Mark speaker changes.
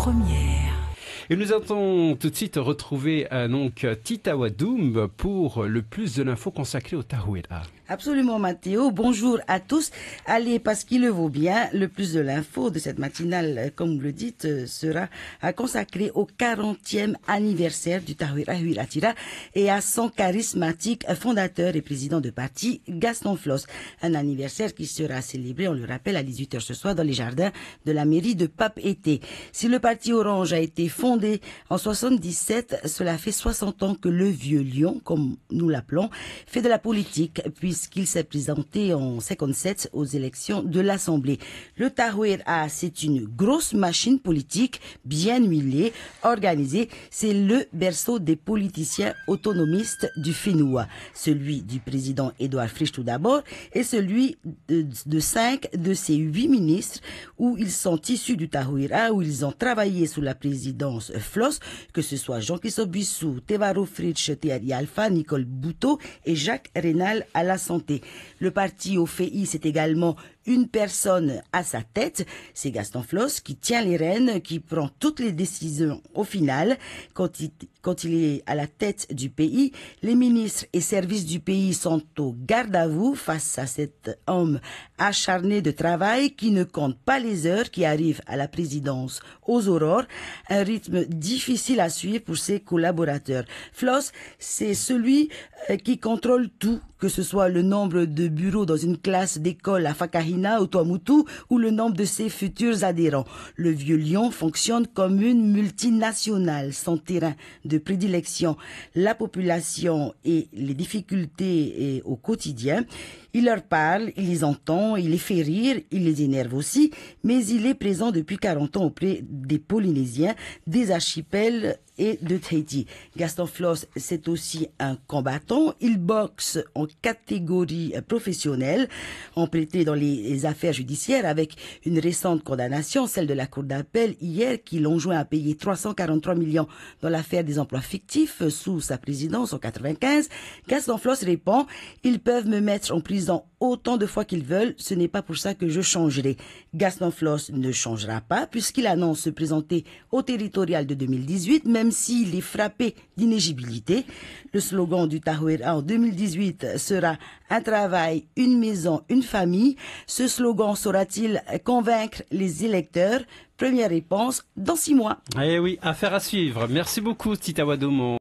Speaker 1: première.
Speaker 2: Et nous allons tout de suite retrouver donc Tita Wadoum pour le plus de l'info consacrée au Tahouira.
Speaker 3: Absolument, Mathéo. Bonjour à tous. Allez, parce qu'il le vaut bien, le plus de l'info de cette matinale, comme vous le dites, sera consacré au 40e anniversaire du Tahouira Huiratira et à son charismatique fondateur et président de parti, Gaston Flosse. Un anniversaire qui sera célébré, on le rappelle, à 18h ce soir dans les jardins de la mairie de Pape-Été. Si le parti Orange a été fondé en 77, cela fait 60 ans que le vieux lion, comme nous l'appelons, fait de la politique, puisqu'il s'est présenté en 57 aux élections de l'Assemblée. Le Tahouira, c'est une grosse machine politique, bien huilée, organisée. C'est le berceau des politiciens autonomistes du Fénoua. Celui du président Édouard Frisch tout d'abord, et celui de 5 de ses 8 ministres, où ils sont issus du Tahouira, où ils ont travaillé sous la présidence Flosse, que ce soit Jean-Christophe Bissou, Tevaro Fritsch, Thierry Alpha, Nicole Bouteau et Jacques Rénal à la santé. Le parti au FEI, c'est également une personne à sa tête, c'est Gaston Flosse qui tient les rênes, qui prend toutes les décisions au final. Quand il est à la tête du pays, les ministres et services du pays sont au garde à vous face à cet homme acharné de travail qui ne compte pas les heures, qui arrive à la présidence aux aurores, un rythme difficile à suivre pour ses collaborateurs. Flosse, c'est celui qui contrôle tout, que ce soit le nombre de bureaux dans une classe d'école à Fakahina ou Tuamutu ou le nombre de ses futurs adhérents. Le vieux lion fonctionne comme une multinationale, son terrain de prédilection, la population et les difficultés au quotidien. Il leur parle, il les entend, il les fait rire, il les énerve aussi, mais il est présent depuis 40 ans auprès des Polynésiens, des archipels et de Tahiti. Gaston Flosse, c'est aussi un combattant. Il boxe en catégorie professionnelle, empêtré dans les affaires judiciaires avec une récente condamnation, celle de la Cour d'appel hier, qui l'enjoint à payer 343 millions dans l'affaire des emplois fictifs sous sa présidence en 95. Gaston Flosse répond, ils peuvent me mettre en prison autant de fois qu'ils veulent, ce n'est pas pour ça que je changerai. Gaston Flosse ne changera pas puisqu'il annonce se présenter au territorial de 2018, même s'il est frappé d'inéligibilité. Le slogan du Tahouira en 2018 sera « Un travail, une maison, une famille ». Ce slogan saura-t-il convaincre les électeurs? Première réponse dans 6 mois.
Speaker 2: Eh oui, affaire à suivre. Merci beaucoup, Tita Wadoum.